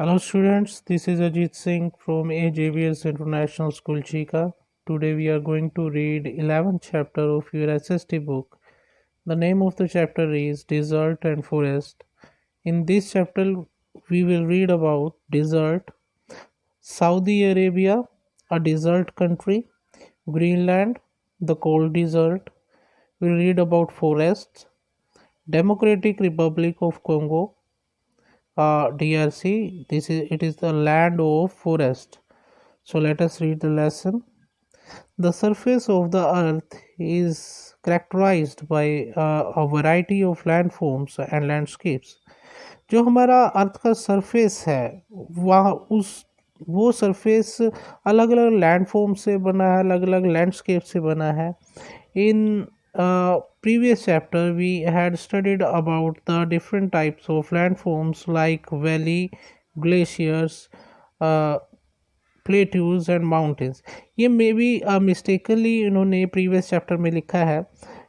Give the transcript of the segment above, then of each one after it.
Hello students, this is Ajit Singh from AJVS International School Chika. Today we are going to read 11th chapter of your SST book. The name of the chapter is Desert and Forest. In this chapter we will read about desert, Saudi Arabia, a desert country, Greenland, the cold desert. We'll read about forests, Democratic Republic of Congo, DRC. It is the land of forest. So let us read the lesson. The surface of the earth is characterized by a variety of landforms and landscapes. जो हमारा अर्थ का surface है वहाँ उस वो surface अलग अलग landform से बना है, अलग अलग लैंडस्केप से बना है. In previous chapter we had studied about the different types of landforms like valley, glaciers, uh, plateaus and mountains. ये मे बी मिस्टेकनली इन्होंने प्रीवियस चैप्टर में लिखा है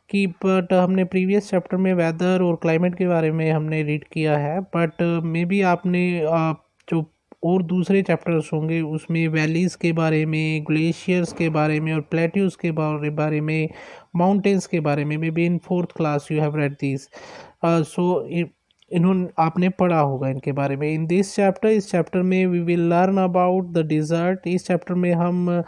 कि बट हमने प्रीवियस चैप्टर में वेदर और क्लाइमेट के बारे में हमने रीड किया है, बट मे बी आपने जो और दूसरे चैप्टर्स होंगे उसमें वैलीज़ के बारे में, ग्लेशियर्स के बारे में और प्लेट्यूज के बारे में, माउंटेन्स के बारे में maybe in fourth class you have read this. So इन्होंने आपने पढ़ा होगा इनके बारे में. इन दिस चैप्टर, इस चैप्टर में we will learn about the desert. इस चैप्टर में हम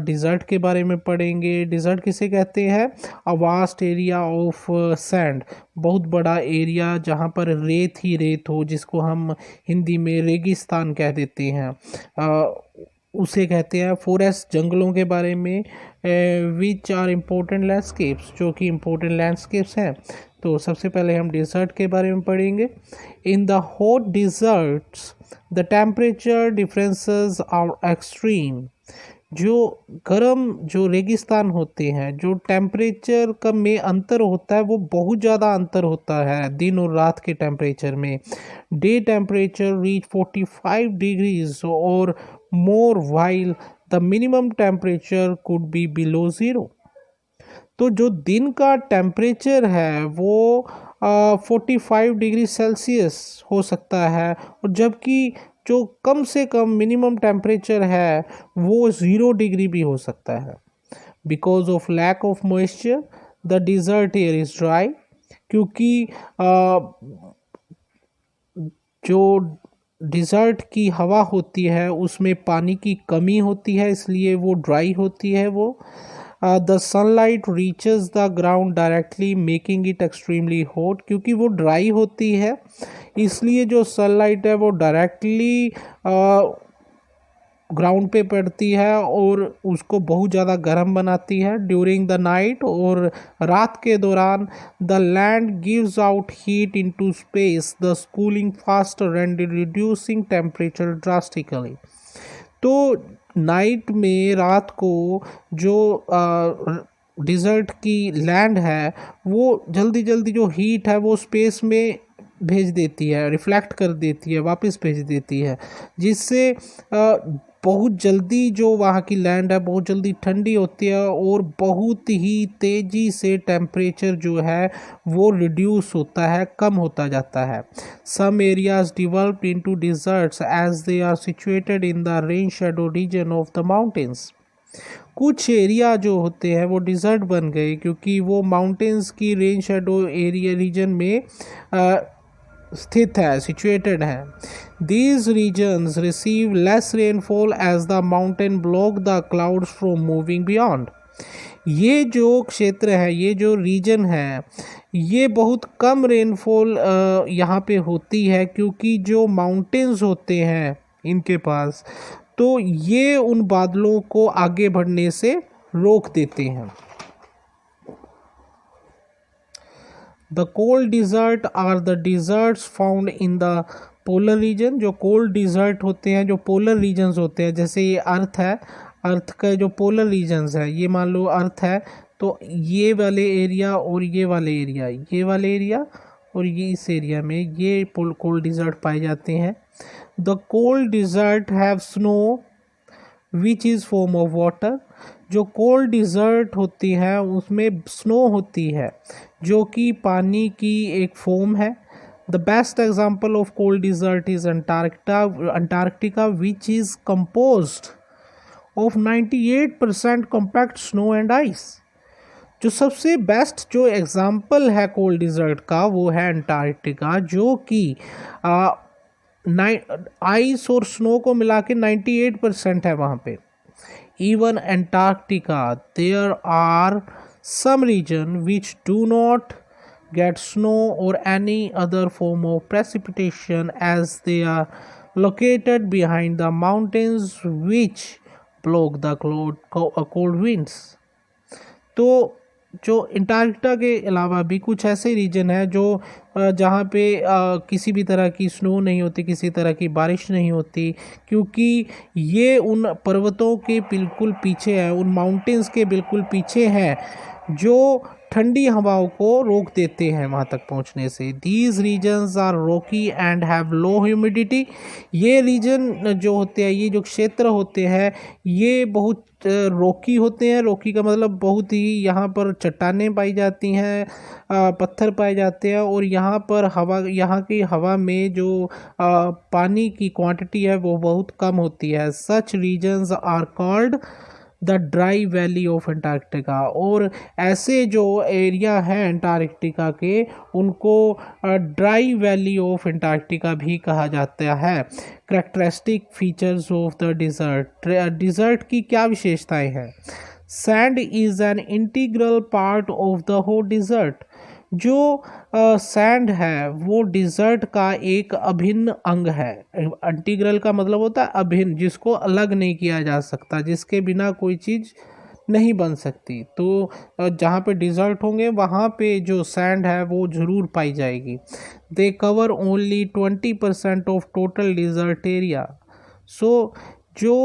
डिज़र्ट के बारे में पढ़ेंगे. डिज़र्ट किसे कहते हैं? A vast area of sand, बहुत बड़ा एरिया जहाँ पर रेत ही रेत हो, जिसको हम हिंदी में रेगिस्तान कह देते हैं, उसे कहते हैं. फॉरेस्ट, जंगलों के बारे में. विच आर इम्पोर्टेंट लैंडस्केप्स, जो कि इम्पोर्टेंट लैंडस्केप्स हैं. तो सबसे पहले हम डिज़र्ट के बारे में पढ़ेंगे. In the hot deserts the temperature differences are extreme. जो गर्म जो रेगिस्तान होते हैं, जो टेम्परेचर का में अंतर होता है वो बहुत ज़्यादा अंतर होता है दिन और रात के टेम्परेचर में. डे टेम्परेचर रीच 45 डिग्रीज और more while the minimum temperature could be below zero. तो जो दिन का टेम्परेचर है वो 45 डिग्री सेल्सियस हो सकता है, और जबकि जो कम से कम मिनिमम टेम्परेचर है वो 0 डिग्री भी हो सकता है. Because of lack of moisture the desert air is dry. क्योंकि जो डिज़र्ट की हवा होती है उसमें पानी की कमी होती है, इसलिए वो ड्राई होती है. वो the sunlight reaches the ground directly making it extremely hot. क्योंकि वो ड्राई होती है इसलिए जो सनलाइट है वो डायरेक्टली ग्राउंड पे पड़ती है और उसको बहुत ज़्यादा गर्म बनाती है. ड्यूरिंग द नाइट, और रात के दौरान, the land gives out heat into space, the cooling faster and reducing temperature drastically. तो नाइट में, रात को, जो डिज़र्ट की लैंड है वो जल्दी जल्दी जो हीट है वो स्पेस में भेज देती है, रिफ्लेक्ट कर देती है, वापस भेज देती है, जिससे बहुत जल्दी जो वहाँ की लैंड है बहुत जल्दी ठंडी होती है और बहुत ही तेज़ी से टेम्परेचर जो है वो रिड्यूस होता है, कम होता जाता है. Some areas developed into deserts as they are situated in the rain shadow region of the mountains. कुछ एरिया जो होते हैं वो डिज़र्ट बन गए क्योंकि वो माउंटेन्स की रेन शेडो एरिया रीजन में स्थित है, सिचुएटेड है. These regions receive less rainfall as the mountain block the clouds from moving beyond. ये जो क्षेत्र है, ये जो रीजन है, ये बहुत कम रेनफॉल यहाँ पे होती है क्योंकि जो माउंटेन्स होते हैं इनके पास, तो ये उन बादलों को आगे बढ़ने से रोक देते हैं. The cold desert are the deserts found in the polar region. जो कोल्ड डिज़र्ट होते हैं, जो पोलर रीजन्स होते हैं, जैसे ये अर्थ है, अर्थ का जो पोलर रीजन्स है, ये मान लो अर्थ है, तो ये वाले एरिया और ये वाले एरिया, ये वाले एरिया और ये इस एरिया में ये कोल्ड डिज़र्ट पाए जाते हैं. The cold desert have snow which is form of water. जो कोल्ड डिज़र्ट होती है उसमें स्नो होती है जो कि पानी की एक फॉर्म है. The best example of cold desert is Antarctica, which is composed of 98% compact snow and ice. जो सबसे बेस्ट जो एग्जाम्पल है कोल्ड डिजर्ट का वो है अंटार्कटिका, जो कि आइस और स्नो को मिला के 98% है वहाँ पे. Even Antarctica there are some region which do not get snow or any other form of precipitation, as they are located behind the mountains which block the cold winds. तो जो Antarctica के अलावा भी कुछ ऐसे रीजन है जो जहाँ पे किसी भी तरह की स्नो नहीं होती, किसी तरह की बारिश नहीं होती, क्योंकि ये उन पर्वतों के बिल्कुल पीछे है, उन माउंटेन्स के बिल्कुल पीछे है जो ठंडी हवाओं को रोक देते हैं वहाँ तक पहुँचने से. These regions are rocky and have low humidity. ये रीजन जो होते हैं, ये जो क्षेत्र होते हैं, ये बहुत रॉकी होते हैं. रॉकी का मतलब बहुत ही यहाँ पर चट्टानें पाई जाती हैं, पत्थर पाए जाते हैं, और यहाँ पर यहाँ की हवा में जो पानी की क्वांटिटी है वो बहुत कम होती है. Such regions are called the dry valley of Antarctica. और ऐसे जो एरिया हैं अंटार्कटिका के, उनको ड्राई वैली ऑफ अंटार्कटिका भी कहा जाता है. Characteristic features of the desert. Desert की क्या विशेषताएं हैं? Sand is an integral part of the whole desert. जो सैंड है वो डिज़र्ट का एक अभिन्न अंग है. इंटीग्रल का मतलब होता है अभिन्न, जिसको अलग नहीं किया जा सकता, जिसके बिना कोई चीज़ नहीं बन सकती. तो जहाँ पे डिज़र्ट होंगे वहाँ पे जो सैंड है वो ज़रूर पाई जाएगी. They cover only 20% of total desert area. So जो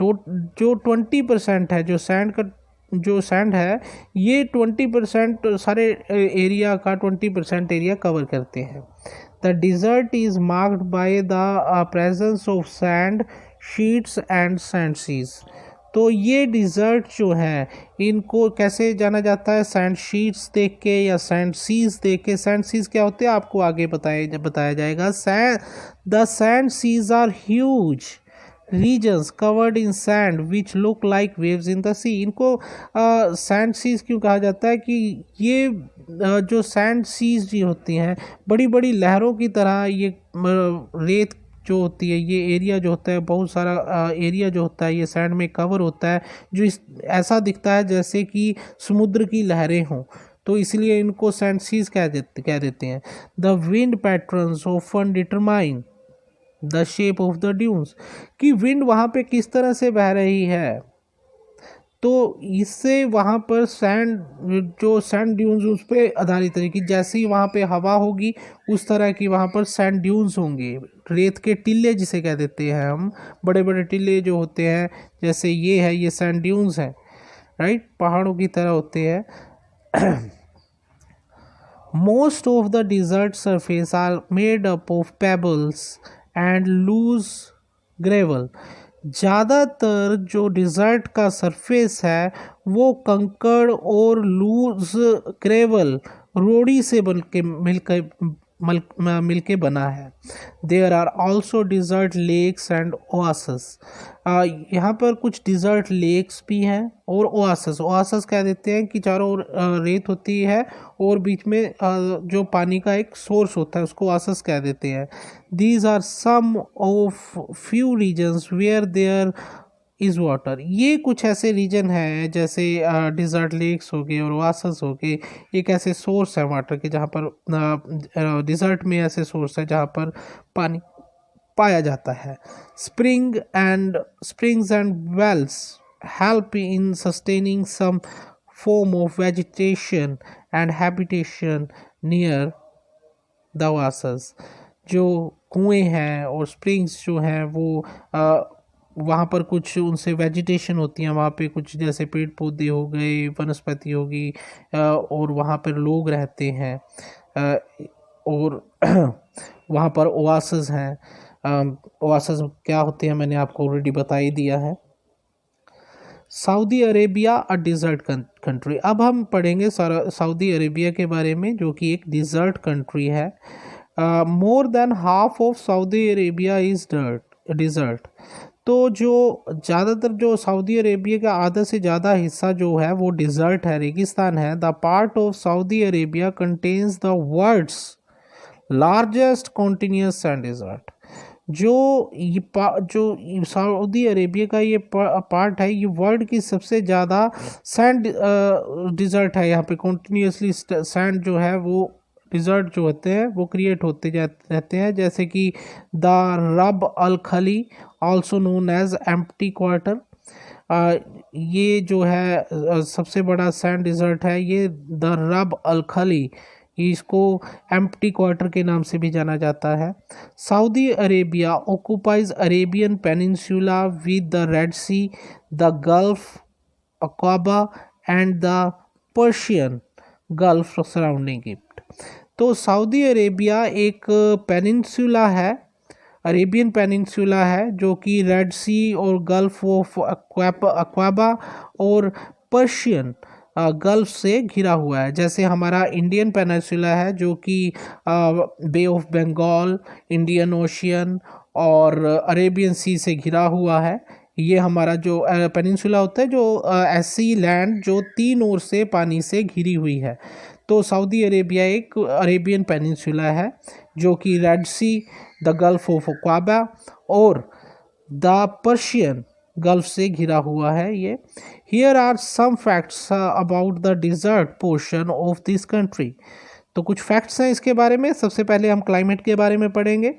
20% है, जो सैंड है, ये 20% सारे एरिया का 20% एरिया कवर करते हैं. The desert is marked by the presence of sand sheets and sand seas. तो ये डिज़र्ट जो है इनको कैसे जाना जाता है? सैंड शीट्स देख के या सैंड सीज देख के. सैंड सीज क्या होते हैं आपको आगे बताया जाएगा. The sand seas are huge regions covered in sand which look like waves in the sea. इनको सैंड सीज क्यों कहा जाता है? कि ये जो सैंड सीज जी होती हैं, बड़ी बड़ी लहरों की तरह ये रेत जो होती है, ये एरिया जो होता है, बहुत सारा एरिया जो होता है ये सैंड में कवर होता है, जो ऐसा दिखता है जैसे कि समुद्र की लहरें हों. तो इसलिए इनको सैंड सीज कह देते हैं. The wind patterns often determine the shape of the dunes. कि विंड वहाँ पे किस तरह से बह रही है, तो इससे वहाँ पर सैंड ड्यून्स उस पर आधारित है कि जैसे ही वहाँ पे हवा होगी उस तरह की वहाँ पर सैंड ड्यून्स होंगे. रेत के टिल्ले जिसे कह देते हैं हम, बड़े बड़े टिल्ले जो होते हैं, जैसे ये है, ये सैंड ड्यून्स हैं, राइट, पहाड़ों की तरह होते हैं. Most of the desert surface are made up of pebbles and loose gravel. ज़्यादातर जो डिज़र्ट का सरफेस है वो कंकड़ और लूज ग्रेवल रोड़ी से मिलके बना है. There are also desert lakes and oasis. यहाँ पर कुछ डिज़र्ट लेक्स भी हैं और ओआसिस कह देते हैं कि चारों ओर रेत होती है और बीच में जो पानी का एक सोर्स होता है, उसको ओआसिस कह देते हैं. These are some of few regions where there is water. ये कुछ ऐसे रीजन हैं जैसे डिज़र्ट लेक्स हो गए और ओआसिस हो गए, एक ऐसे सोर्स है वाटर के जहाँ पर डिज़र्ट में ऐसे सोर्स है जहाँ पर पानी पाया जाता है. Springs and wells help in sustaining some form of vegetation and habitation near the oasis. जो कुएँ हैं और स्प्रिंग्स जो हैं वो वहाँ पर कुछ उनसे वेजिटेशन होती हैं, वहाँ पे कुछ जैसे पेड़ पौधे हो गए, वनस्पति होगी, और वहाँ पर लोग रहते हैं, और वहाँ पर ओआसिस हैं. ओआसिस क्या होते हैं मैंने आपको ऑलरेडी बता ही दिया है. सऊदी अरेबिया अ डिज़र्ट कंट्री। अब हम पढ़ेंगे सऊदी अरेबिया के बारे में, जो कि एक डिज़र्ट कंट्री है। More than half of Saudi Arabia is desert. तो जो ज़्यादातर जो सऊदी अरेबिया का आधा से ज़्यादा हिस्सा जो है वो डिज़र्ट है, रेगिस्तान है। The part of Saudi Arabia contains the world's largest continuous sand desert. जो सऊदी अरेबिया का ये पार्ट है, ये वर्ल्ड की सबसे ज़्यादा सैंड डिज़र्ट है। यहाँ पे कॉन्टिन्यूसली सैंड जो है वो डिज़र्ट जो होते हैं वो क्रिएट होते रहते हैं, जैसे कि the Rub al Khali also known as empty quarter. ये जो है सबसे बड़ा सैंड डिज़र्ट है, ये द रब अल खली, इसको एम्प्टी क्वार्टर के नाम से भी जाना जाता है। Saudi Arabia occupies Arabian peninsula with the Red Sea, the gulf Aqaba and the Persian gulf surrounding it. तो सऊदी अरेबिया एक पेनिनसुला है, अरेबियन पेनिनसुला है, जो कि रेड सी और गल्फ ऑफ अक्वाबा और पर्शियन गल्फ से घिरा हुआ है। जैसे हमारा इंडियन पेनिनसुला है, जो कि बे ऑफ बंगाल, इंडियन ओशियन और अरेबियन सी से घिरा हुआ है। ये हमारा जो पेनिनसुला होता है, जो ऐसी लैंड जो तीन ओर से पानी से घिरी हुई है। तो सऊदी अरेबिया एक अरेबियन पेनिनसुला है, जो कि Red Sea, the gulf of Aqaba और द पर्शियन गल्फ से घिरा हुआ है ये। Here are some facts about the desert portion of this country. तो कुछ फैक्ट्स हैं इसके बारे में। सबसे पहले हम क्लाइमेट के बारे में पढ़ेंगे।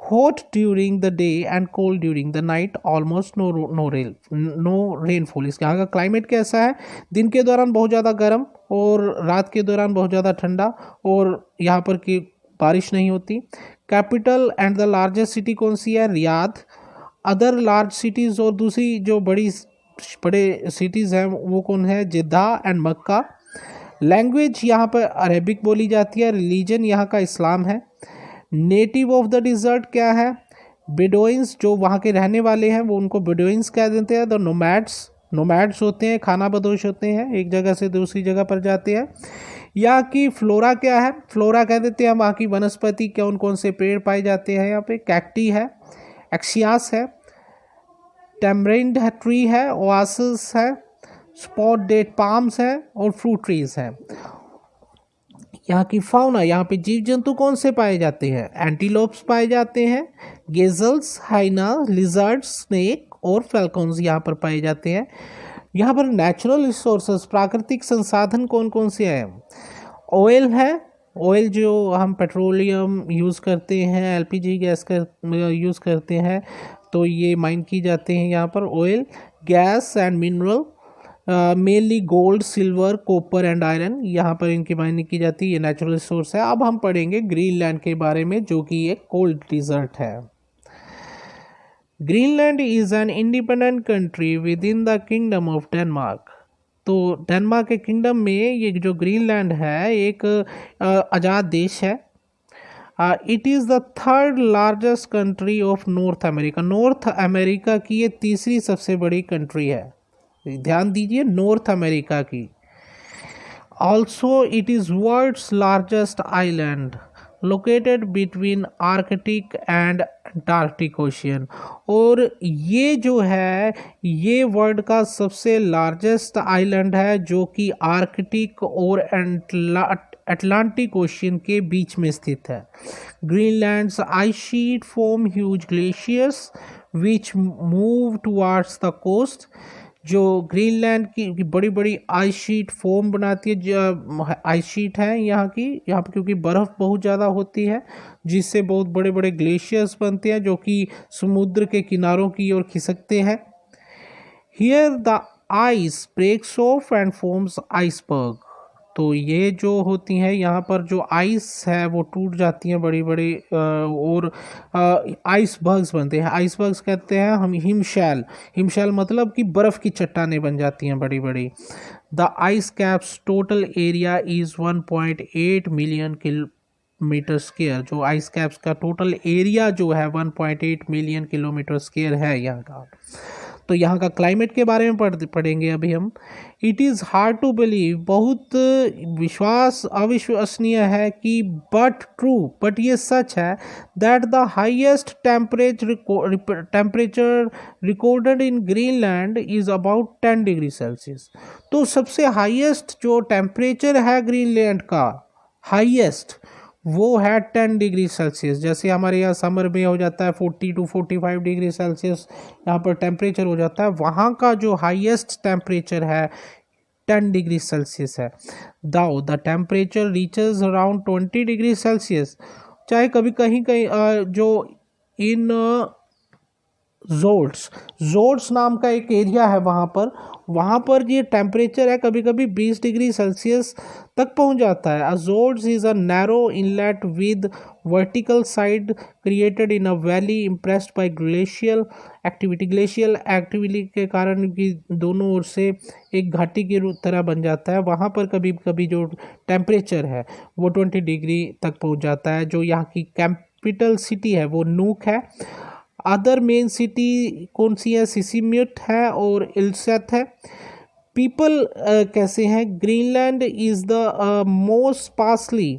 Hot during the day and cold during the night, almost no rainfall. इसके यहाँ का क्लाइमेट कैसा है? दिन के दौरान बहुत ज़्यादा गर्म और रात के दौरान बहुत ज़्यादा ठंडा, और यहाँ पर की बारिश नहीं होती। Capital and the largest city कौन सी है? रियाद। अदर लार्ज सिटीज़ और दूसरी जो बड़े सिटीज़ हैं वो कौन है? जिद्दा एंड मक्का। लैंग्वेज यहाँ पर अरेबिक बोली जाती है। रिलीजन यहाँ का इस्लाम है। नेटिव ऑफ द डिज़र्ट क्या है? बेडोइंस, जो वहाँ के रहने वाले हैं वो उनको बेडोइंस कह देते हैं। द नोमैड्स होते हैं, खाना बदोश होते हैं, एक जगह से दूसरी जगह पर जाते हैं। यहाँ की फ्लोरा क्या है? फ्लोरा कह देते हैं वहाँ की वनस्पति, कौन कौन से पेड़ पाए जाते हैं यहाँ पे? कैक्टी है, एक्सियास है, टैमरिंड ट्री है, ओआसिस है, स्पॉट डेट पाम्स है और फ्रूट ट्रीज है। यहाँ की फाउना, यहाँ पे जीव जंतु कौन से पाए जाते हैं? एंटीलोप्स पाए जाते हैं, गेजल्स, हाइना, लिजर्ड्स, स्नेक और फैल्कॉन्स यहाँ पर पाए जाते हैं। यहाँ पर नेचुरल रिसोर्सेज, प्राकृतिक संसाधन कौन कौन से हैं? ऑयल है, ऑयल जो हम पेट्रोलियम यूज़ करते हैं, एलपीजी गैस का यूज़ करते हैं, तो ये माइन की जाते हैं यहाँ पर। Oil, gas and mineral, mainly gold, silver, copper and iron, यहाँ पर इनकी माइनिंग की जाती है। ये नेचुरल रिसोर्स है। अब हम पढ़ेंगे ग्रीनलैंड के बारे में, जो कि एक कोल्ड डिजर्ट है। Greenland is an independent country within the kingdom of Denmark. तो डेनमार्क के किंगडम में ये जो ग्रीनलैंड है एक आज़ाद देश है। It is the third largest country of North America. North America की ये तीसरी सबसे बड़ी कंट्री है, ध्यान दीजिए, नॉर्थ अमेरिका की। Also it is world's largest island located between Arctic and Antarctic ocean. और ये जो है ये वर्ल्ड का सबसे लार्जेस्ट आइलैंड है, जो कि आर्कटिक और अटलांटिक ओशियन के बीच में स्थित है। Greenland's ice sheet form huge glaciers which move towards the coast. जो ग्रीनलैंड की बड़ी बड़ी आइस शीट फॉर्म बनाती है, जो आइस शीट है यहाँ पर, क्योंकि बर्फ़ बहुत ज़्यादा होती है, जिससे बहुत बड़े बड़े ग्लेशियर्स बनते हैं जो कि समुद्र के किनारों की ओर खिसकते हैं। Here the ice breaks off and forms iceberg. तो ये जो होती हैं यहाँ पर जो आइस है वो टूट जाती हैं बड़ी बड़ी, और आइसबर्ग्स बनते हैं। आइसबर्ग्स कहते हैं हम हिमशैल मतलब कि बर्फ़ की चट्टानें बन जाती हैं बड़ी बड़ी। The ice caps total area is 1.8 million kilometre square. जो आइस कैप्स का टोटल एरिया जो है 1.8 मिलियन किलोमीटर स्क्वायर है यहाँ का। तो यहाँ का क्लाइमेट के बारे में पढ़ेंगे अभी हम। It is hard to believe, बहुत अविश्वसनीय है कि बट ट्रू, बट ये सच है, that the highest temperature recorded in Greenland is about 10 degree Celsius. तो सबसे हाईएस्ट जो टेम्परेचर है ग्रीनलैंड का, हाईएस्ट, वो है 10 डिग्री सेल्सियस। जैसे हमारे यहाँ समर में हो जाता है 40 to 45 डिग्री सेल्सियस यहाँ पर टेम्परेचर हो जाता है, वहाँ का जो हाईएस्ट टेम्परेचर है 10 डिग्री सेल्सियस है। Though the temperature reaches around 20 degree Celsius. चाहे कभी कहीं कहीं जो इन जोर्ड्स नाम का एक एरिया है, वहाँ पर ये टेम्परेचर है कभी कभी 20 डिग्री सेल्सियस तक पहुँच जाता है। Fjords is a narrow inlet with vertical side created in a valley impressed by glacial activity के कारण कि दोनों ओर से एक घाटी की तरह बन जाता है। वहाँ पर कभी कभी जो टेम्परेचर है वो 20 डिग्री तक पहुँच जाता है। जो यहाँ की कैपिटल सिटी है वो नूक है। अदर मेन सिटी कौन सी है? सिसिम्यूट है और इल्सेथ है। पीपल कैसे हैं? Greenland is the most sparsely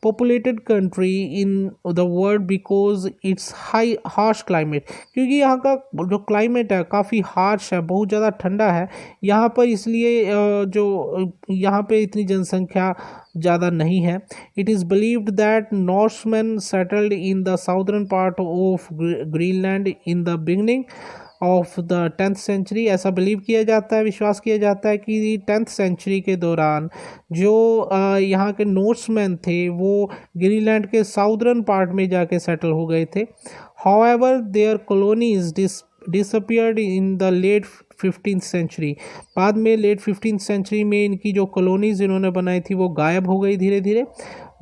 populated country in the world because its high harsh climate, क्योंकि यहाँ का जो क्लाइमेट है काफ़ी हार्श है, बहुत ज़्यादा ठंडा है यहाँ पर, इसलिए जो यहाँ पे इतनी जनसंख्या ज़्यादा नहीं है। It is believed that Norsemen settled in the southern part of Greenland in the beginning of the 10th century. ऐसा बिलीव किया जाता है, विश्वास किया जाता है कि 10th सेंचुरी के दौरान जो यहाँ के नॉर्समैन थे वो ग्रीनलैंड के साउदर्न पार्ट में जाके सेटल हो गए थे। However their colonies disappeared in the late 15th century. बाद में लेट 15th सेंचुरी में इनकी जो कॉलोनीज इन्होंने बनाई थी वो गायब हो गई धीरे धीरे।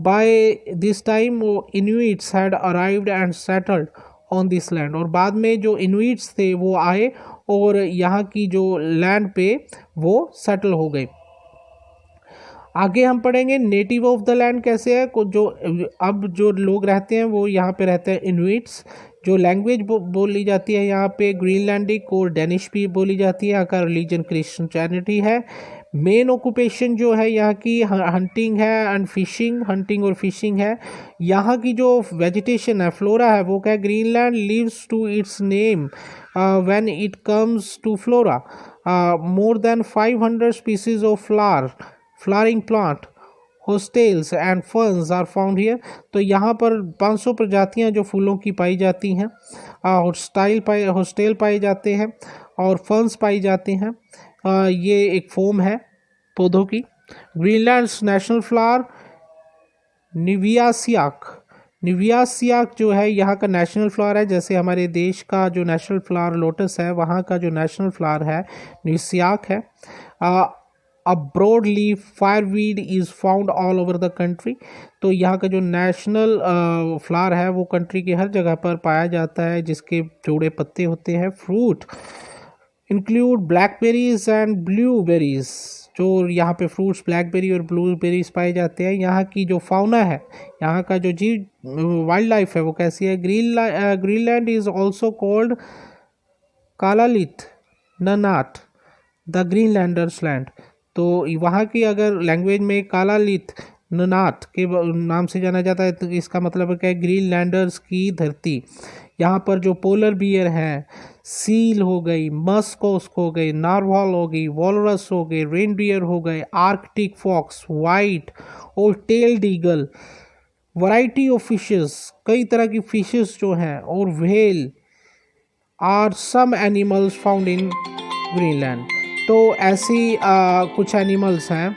By this time Inuits had arrived and settled on this land. और बाद में जो इनुइट्स थे वो आए और यहाँ की जो लैंड पे वो सेटल हो गए। आगे हम पढ़ेंगे नेटिव ऑफ द लैंड कैसे है। जो अब जो लोग रहते हैं वो यहाँ पे रहते हैं इनुइट्स। जो लैंग्वेज बोली जाती है यहाँ पे ग्रीनलैंडिक और डेनिश भी बोली जाती है। यहाँ का रिलीजन क्रिश्चियनिटी है। मेन ऑक्यूपेशन जो है यहाँ की हंटिंग है एंड फिशिंग, हंटिंग और फिशिंग है। यहाँ की जो वेजिटेशन है, फ्लोरा है, वो क्या है? Greenland lives to its name when it comes to flora. More than 500 species of flowering plant, horsetails and ferns are found here. तो यहाँ पर 500 प्रजातियाँ जो फूलों की पाई जाती हैं, हॉस्टेल पाए जाते हैं और फर्न्स पाई जाती हैं। ये एक फॉर्म है पौधों की। ग्रीनलैंड्स नेशनल फ्लावर निवियासियाक जो है यहाँ का नेशनल फ्लावर है। जैसे हमारे देश का जो नेशनल फ्लावर लोटस है, वहाँ का जो नेशनल फ्लावर है निवियासियाक है। A broad leaf fireweed is found all over the country. तो यहाँ का जो नेशनल फ्लावर है वो कंट्री के हर जगह पर पाया जाता है, जिसके चौड़े पत्ते होते हैं। Fruit include blackberries and blueberries. जो यहाँ पे फ्रूट्स ब्लैकबेरी और ब्लूबेरीज पाए जाते हैं। यहाँ की जो फाउना है, यहाँ का जो जीव वाइल्ड लाइफ है वो कैसी है? Greenland is also called Kalaallit Nunaat the Greenlanders land. तो वहाँ की अगर लैंग्वेज में कालालिथ ननाट के नाम से जाना जाता है, तो इसका मतलब है ग्रीनलैंडर्स की धरती। यहाँ पर जो पोलर बियर हैं, सील हो गई, मस्कोस्क हो गई, नारवाल हो गई, वॉलरस हो गए, रेनडियर हो गए, आर्कटिक फॉक्स, वाइट और tailed eagle, variety of fishes, कई तरह की फिशेस जो हैं, और whale are some animals found in Greenland. तो ऐसी कुछ एनिमल्स हैं